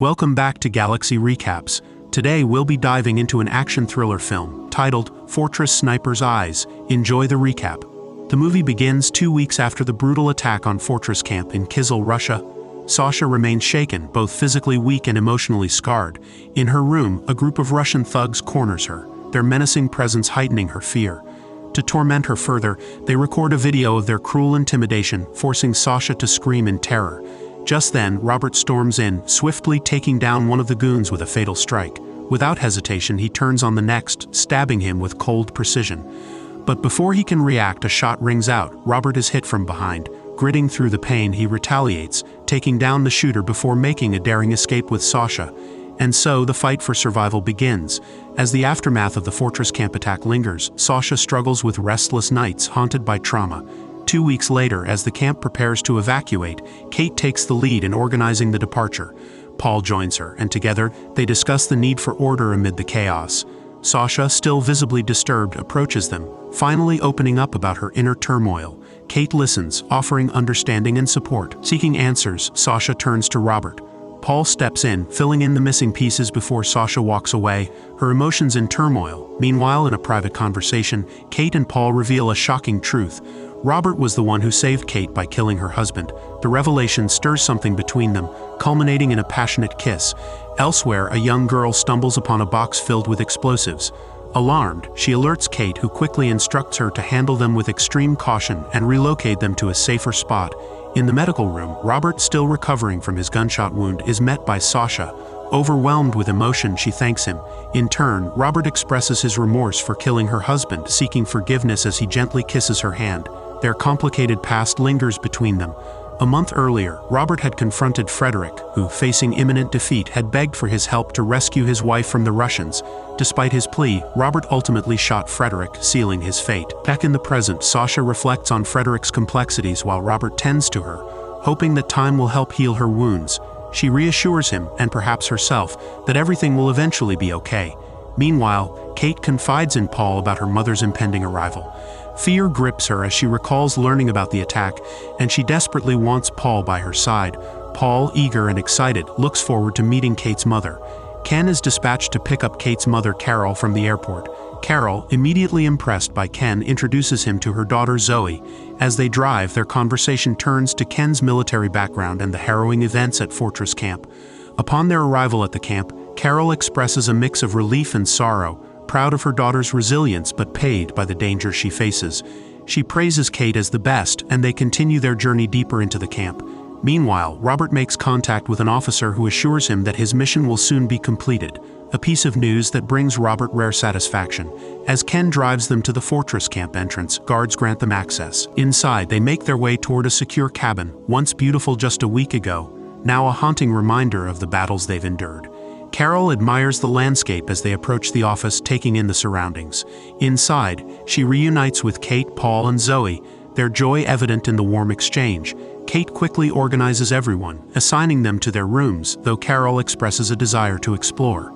Welcome back to Galaxy Recaps. Today we'll be diving into an action thriller film titled Fortress Sniper's Eyes. Enjoy the recap. The movie begins 2 weeks after the brutal attack on Fortress Camp in Kyzyl, Russia. Sasha remains shaken, both physically weak and emotionally scarred. In her room, a group of Russian thugs corners her, their menacing presence heightening her fear. To torment her further, they record a video of their cruel intimidation, forcing Sasha to scream in terror. Just then, Robert storms in, swiftly taking down one of the goons with a fatal strike. Without hesitation, he turns on the next, stabbing him with cold precision. But before he can react, a shot rings out. Robert is hit from behind. Gritting through the pain, he retaliates, taking down the shooter before making a daring escape with Sasha. And so, the fight for survival begins. As the aftermath of the Fortress Camp attack lingers, Sasha struggles with restless nights haunted by trauma. 2 weeks later, as the camp prepares to evacuate, Kate takes the lead in organizing the departure. Paul joins her, and together, they discuss the need for order amid the chaos. Sasha, still visibly disturbed, approaches them, finally opening up about her inner turmoil. Kate listens, offering understanding and support. Seeking answers, Sasha turns to Robert. Paul steps in, filling in the missing pieces before Sasha walks away, her emotions in turmoil. Meanwhile, in a private conversation, Kate and Paul reveal a shocking truth. Robert was the one who saved Kate by killing her husband. The revelation stirs something between them, culminating in a passionate kiss. Elsewhere, a young girl stumbles upon a box filled with explosives. Alarmed, she alerts Kate, who quickly instructs her to handle them with extreme caution and relocate them to a safer spot. In the medical room, Robert, still recovering from his gunshot wound, is met by Sasha. Overwhelmed with emotion, she thanks him. In turn, Robert expresses his remorse for killing her husband, seeking forgiveness as he gently kisses her hand. Their complicated past lingers between them. A month earlier, Robert had confronted Frederick, who, facing imminent defeat, had begged for his help to rescue his wife from the Russians. Despite his plea, Robert ultimately shot Frederick, sealing his fate. Back in the present, Sasha reflects on Frederick's complexities while Robert tends to her, hoping that time will help heal her wounds. She reassures him, and perhaps herself, that everything will eventually be okay. Meanwhile, Kate confides in Paul about her mother's impending arrival. Fear grips her as she recalls learning about the attack, and she desperately wants Paul by her side. Paul, eager and excited, looks forward to meeting Kate's mother. Ken is dispatched to pick up Kate's mother, Carol, from the airport. Carol, immediately impressed by Ken, introduces him to her daughter Zoe. As they drive, their conversation turns to Ken's military background and the harrowing events at Fortress Camp. Upon their arrival at the camp, Carol expresses a mix of relief and sorrow, proud of her daughter's resilience but pained by the danger she faces. She praises Kate as the best, and they continue their journey deeper into the camp. Meanwhile, Robert makes contact with an officer who assures him that his mission will soon be completed, a piece of news that brings Robert rare satisfaction. As Ken drives them to the Fortress Camp entrance, guards grant them access. Inside, they make their way toward a secure cabin, once beautiful just a week ago, now a haunting reminder of the battles they've endured. Carol admires the landscape as they approach the office, taking in the surroundings. Inside, she reunites with Kate, Paul, and Zoe, their joy evident in the warm exchange. Kate quickly organizes everyone, assigning them to their rooms, though Carol expresses a desire to explore.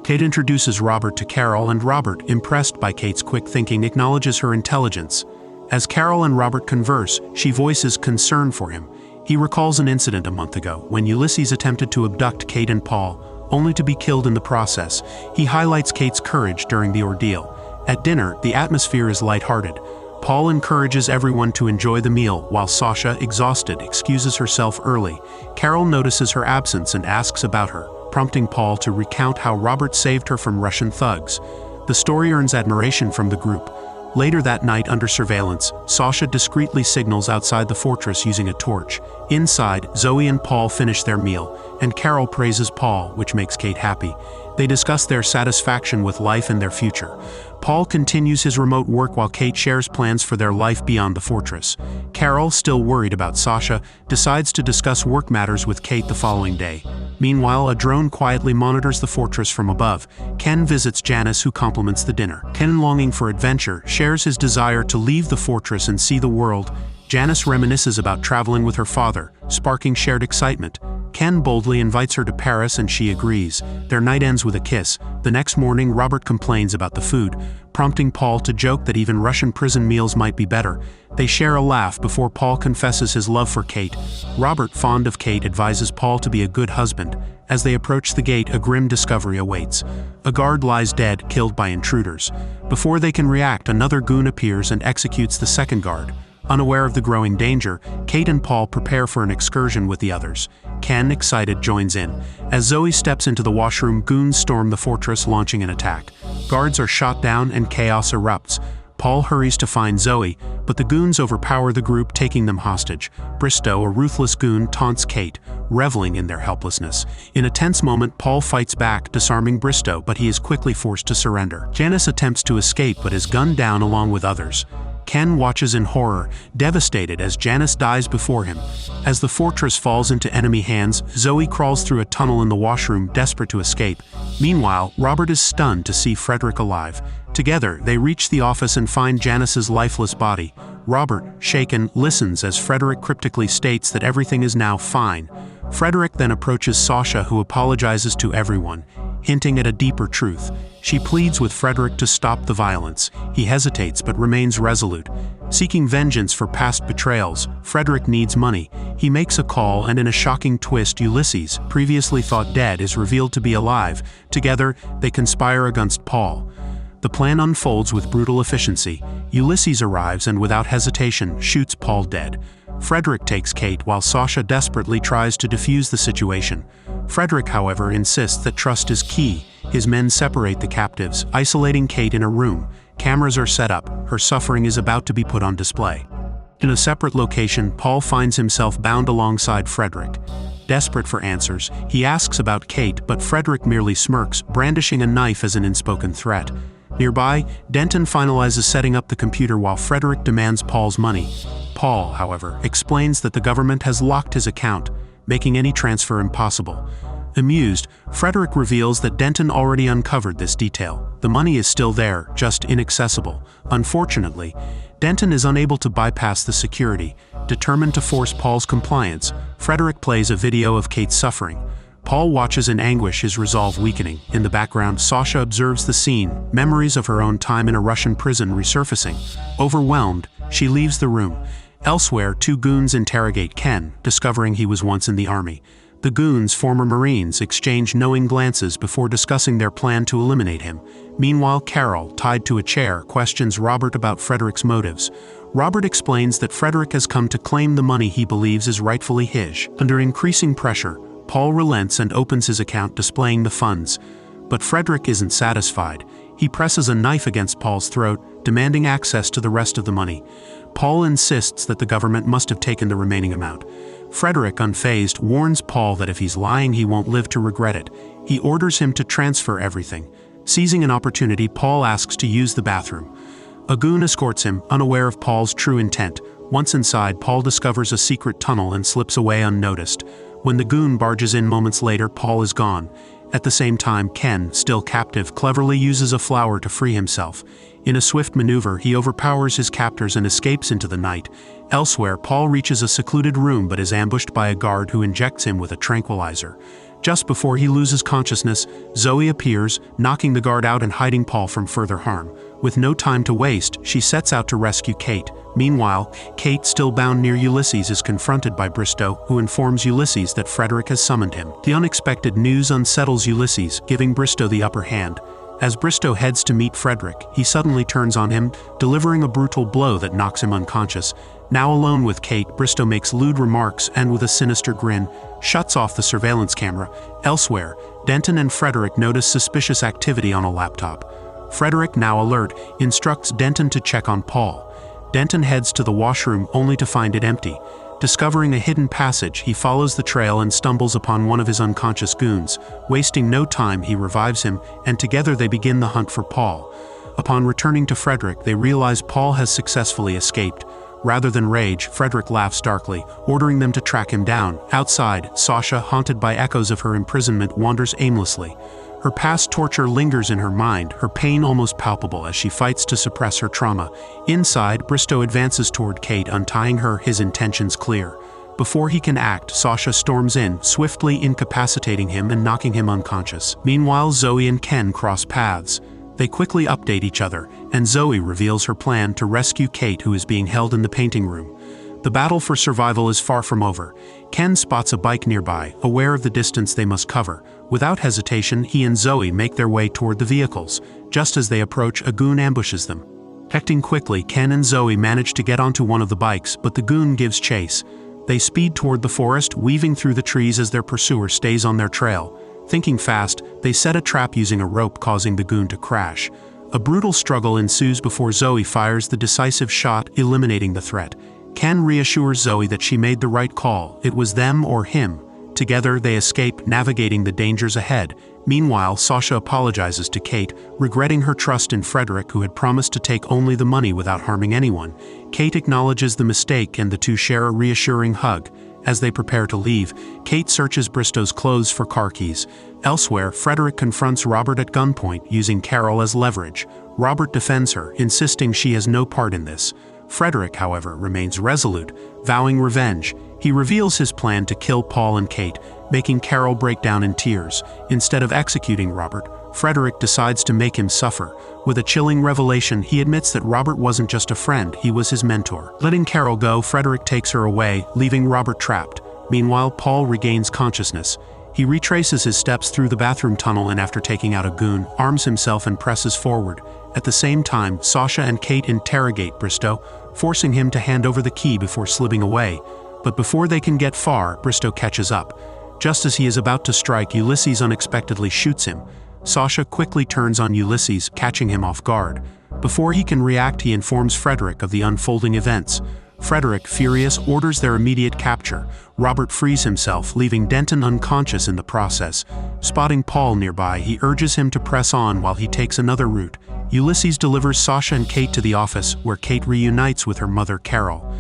Kate introduces Robert to Carol, and Robert, impressed by Kate's quick thinking, acknowledges her intelligence. As Carol and Robert converse, she voices concern for him. He recalls an incident a month ago, when Ulysses attempted to abduct Kate and Paul, only to be killed in the process. He highlights Kate's courage during the ordeal. At dinner, the atmosphere is lighthearted. Paul encourages everyone to enjoy the meal, while Sasha, exhausted, excuses herself early. Carol notices her absence and asks about her, prompting Paul to recount how Robert saved her from Russian thugs. The story earns admiration from the group. Later that night, under surveillance, Sasha discreetly signals outside the fortress using a torch. Inside, Zoe and Paul finish their meal, and Carol praises Paul, which makes Kate happy. They discuss their satisfaction with life and their future. Paul continues his remote work while Kate shares plans for their life beyond the fortress. Carol, still worried about Sasha, decides to discuss work matters with Kate the following day. Meanwhile, a drone quietly monitors the fortress from above. Ken visits Janice, who compliments the dinner. Ken, longing for adventure, shares his desire to leave the fortress and see the world. Janice reminisces about traveling with her father, sparking shared excitement. Ken boldly invites her to Paris, and she agrees. Their night ends with a kiss. The next morning, Robert complains about the food, prompting Paul to joke that even Russian prison meals might be better. They share a laugh before Paul confesses his love for Kate. Robert, fond of Kate, advises Paul to be a good husband. As they approach the gate, a grim discovery awaits. A guard lies dead, killed by intruders. Before they can react, another goon appears and executes the second guard. Unaware of the growing danger, Kate and Paul prepare for an excursion with the others. Ken, excited, joins in. As Zoe steps into the washroom, goons storm the fortress, launching an attack. Guards are shot down and chaos erupts. Paul hurries to find Zoe, but the goons overpower the group, taking them hostage. Bristow, a ruthless goon, taunts Kate, reveling in their helplessness. In a tense moment, Paul fights back, disarming Bristow, but he is quickly forced to surrender. Janice attempts to escape but is gunned down along with others. Ken watches in horror, devastated as Janice dies before him. As the fortress falls into enemy hands, Zoe crawls through a tunnel in the washroom, desperate to escape. Meanwhile, Robert is stunned to see Frederick alive. Together, they reach the office and find Janice's lifeless body. Robert, shaken, listens as Frederick cryptically states that everything is now fine. Frederick then approaches Sasha, who apologizes to everyone, hinting at a deeper truth. She pleads with Frederick to stop the violence. He hesitates but remains resolute. Seeking vengeance for past betrayals, Frederick needs money. He makes a call, and in a shocking twist, Ulysses, previously thought dead, is revealed to be alive. Together, they conspire against Paul. The plan unfolds with brutal efficiency. Ulysses arrives and without hesitation shoots Paul dead. Frederick takes Kate while Sasha desperately tries to defuse the situation. Frederick, however, insists that trust is key. His men separate the captives, isolating Kate in a room. Cameras are set up. Her suffering is about to be put on display. In a separate location, Paul finds himself bound alongside Frederick. Desperate for answers, he asks about Kate, but Frederick merely smirks, brandishing a knife as an unspoken threat. Nearby, Denton finalizes setting up the computer while Frederick demands Paul's money. Paul, however, explains that the government has locked his account, making any transfer impossible. Amused, Frederick reveals that Denton already uncovered this detail. The money is still there, just inaccessible. Unfortunately, Denton is unable to bypass the security. Determined to force Paul's compliance, Frederick plays a video of Kate's suffering. Paul watches in anguish, his resolve weakening. In the background, Sasha observes the scene, memories of her own time in a Russian prison resurfacing. Overwhelmed, she leaves the room. Elsewhere, two goons interrogate Ken, discovering he was once in the army. The goons, former Marines, exchange knowing glances before discussing their plan to eliminate him. Meanwhile, Carol, tied to a chair, questions Robert about Frederick's motives. Robert explains that Frederick has come to claim the money he believes is rightfully his. Under increasing pressure, Paul relents and opens his account, displaying the funds. But Frederick isn't satisfied. He presses a knife against Paul's throat, demanding access to the rest of the money. Paul insists that the government must have taken the remaining amount. Frederick, unfazed, warns Paul that if he's lying, he won't live to regret it. He orders him to transfer everything. Seizing an opportunity, Paul asks to use the bathroom. A goon escorts him, unaware of Paul's true intent. Once inside, Paul discovers a secret tunnel and slips away unnoticed. When the goon barges in moments later, Paul is gone. At the same time, Ken, still captive, cleverly uses a flower to free himself. In a swift maneuver, he overpowers his captors and escapes into the night. Elsewhere, Paul reaches a secluded room but is ambushed by a guard who injects him with a tranquilizer. Just before he loses consciousness, Zoe appears, knocking the guard out and hiding Paul from further harm. With no time to waste, she sets out to rescue Kate. Meanwhile, Kate, still bound near Ulysses, is confronted by Bristow, who informs Ulysses that Frederick has summoned him. The unexpected news unsettles Ulysses, giving Bristow the upper hand. As Bristow heads to meet Frederick, he suddenly turns on him, delivering a brutal blow that knocks him unconscious. Now alone with Kate, Bristow makes lewd remarks and, with a sinister grin, shuts off the surveillance camera. Elsewhere, Denton and Frederick notice suspicious activity on a laptop. Frederick, now alert, instructs Denton to check on Paul. Denton heads to the washroom only to find it empty. Discovering a hidden passage, he follows the trail and stumbles upon one of his unconscious goons. Wasting no time, he revives him, and together they begin the hunt for Paul. Upon returning to Frederick, they realize Paul has successfully escaped. Rather than rage, Frederick laughs darkly, ordering them to track him down. Outside, Sasha, haunted by echoes of her imprisonment, wanders aimlessly. Her past torture lingers in her mind, her pain almost palpable as she fights to suppress her trauma. Inside, Bristow advances toward Kate, untying her, his intentions clear. Before he can act, Sasha storms in, swiftly incapacitating him and knocking him unconscious. Meanwhile, Zoe and Ken cross paths. They quickly update each other, and Zoe reveals her plan to rescue Kate, who is being held in the painting room. The battle for survival is far from over. Ken spots a bike nearby, aware of the distance they must cover. Without hesitation, he and Zoe make their way toward the vehicles. Just as they approach, a goon ambushes them. Acting quickly, Ken and Zoe manage to get onto one of the bikes, but the goon gives chase. They speed toward the forest, weaving through the trees as their pursuer stays on their trail. Thinking fast, they set a trap using a rope, causing the goon to crash. A brutal struggle ensues before Zoe fires the decisive shot, eliminating the threat. Ken reassures Zoe that she made the right call. It was them or him. Together, they escape, navigating the dangers ahead. Meanwhile, Sasha apologizes to Kate, regretting her trust in Frederick, who had promised to take only the money without harming anyone. Kate acknowledges the mistake and the two share a reassuring hug. As they prepare to leave, Kate searches Bristow's clothes for car keys. Elsewhere, Frederick confronts Robert at gunpoint, using Carol as leverage. Robert defends her, insisting she has no part in this. Frederick, however, remains resolute, vowing revenge. He reveals his plan to kill Paul and Kate, making Carol break down in tears. Instead of executing Robert, Frederick decides to make him suffer. With a chilling revelation, he admits that Robert wasn't just a friend, he was his mentor. Letting Carol go, Frederick takes her away, leaving Robert trapped. Meanwhile, Paul regains consciousness. He retraces his steps through the bathroom tunnel and, after taking out a goon, arms himself and presses forward. At the same time, Sasha and Kate interrogate Bristow, forcing him to hand over the key before slipping away. But before they can get far, Bristow catches up. Just as he is about to strike, Ulysses unexpectedly shoots him. Sasha quickly turns on Ulysses, catching him off guard. Before he can react, he informs Frederick of the unfolding events. Frederick, furious, orders their immediate capture. Robert frees himself, leaving Denton unconscious in the process. Spotting Paul nearby, he urges him to press on while he takes another route. Ulysses delivers Sasha and Kate to the office, where Kate reunites with her mother, Carol.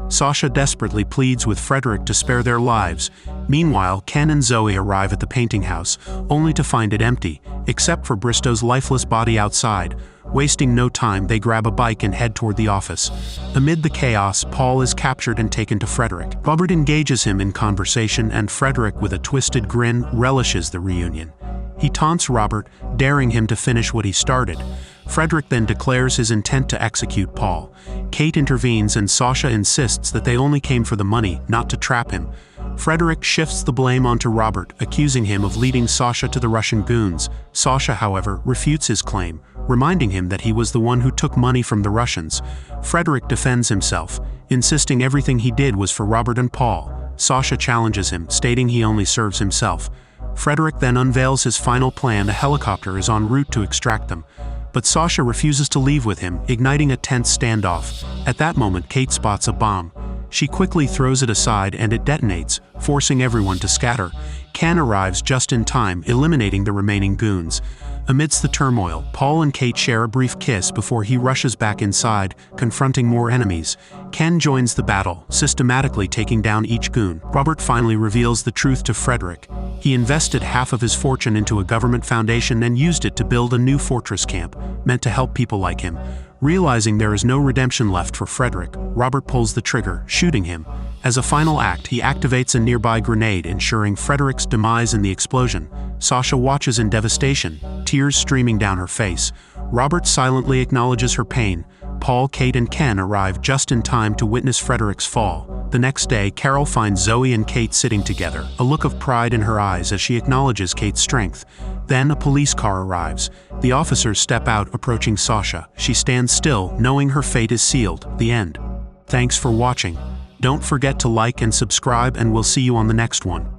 Sasha desperately pleads with Frederick to spare their lives. Meanwhile, Ken and Zoe arrive at the painting house, only to find it empty, except for Bristow's lifeless body outside. Wasting no time, they grab a bike and head toward the office. Amid the chaos, Paul is captured and taken to Frederick. Robert engages him in conversation, and Frederick, with a twisted grin, relishes the reunion. He taunts Robert, daring him to finish what he started. Frederick then declares his intent to execute Paul. Kate intervenes, and Sasha insists that they only came for the money, not to trap him. Frederick shifts the blame onto Robert, accusing him of leading Sasha to the Russian goons. Sasha, however, refutes his claim, reminding him that he was the one who took money from the Russians. Frederick defends himself, insisting everything he did was for Robert and Paul. Sasha challenges him, stating he only serves himself. Frederick then unveils his final plan. A helicopter is en route to extract them. But Sasha refuses to leave with him, igniting a tense standoff. At that moment, Kate spots a bomb. She quickly throws it aside and it detonates, forcing everyone to scatter. Ken arrives just in time, eliminating the remaining goons. Amidst the turmoil, Paul and Kate share a brief kiss before he rushes back inside, confronting more enemies. Ken joins the battle, systematically taking down each goon. Robert finally reveals the truth to Frederick. He invested half of his fortune into a government foundation and used it to build a new fortress camp, meant to help people like him. Realizing there is no redemption left for Frederick, Robert pulls the trigger, shooting him. As a final act, he activates a nearby grenade, ensuring Frederick's demise in the explosion. Sasha watches in devastation, tears streaming down her face. Robert silently acknowledges her pain. Paul, Kate, and Ken arrive just in time to witness Frederick's fall. The next day, Carol finds Zoe and Kate sitting together, a look of pride in her eyes as she acknowledges Kate's strength. Then a police car arrives. The officers step out, approaching Sasha. She stands still, knowing her fate is sealed. The end. Thanks for watching. Don't forget to like and subscribe, and we'll see you on the next one.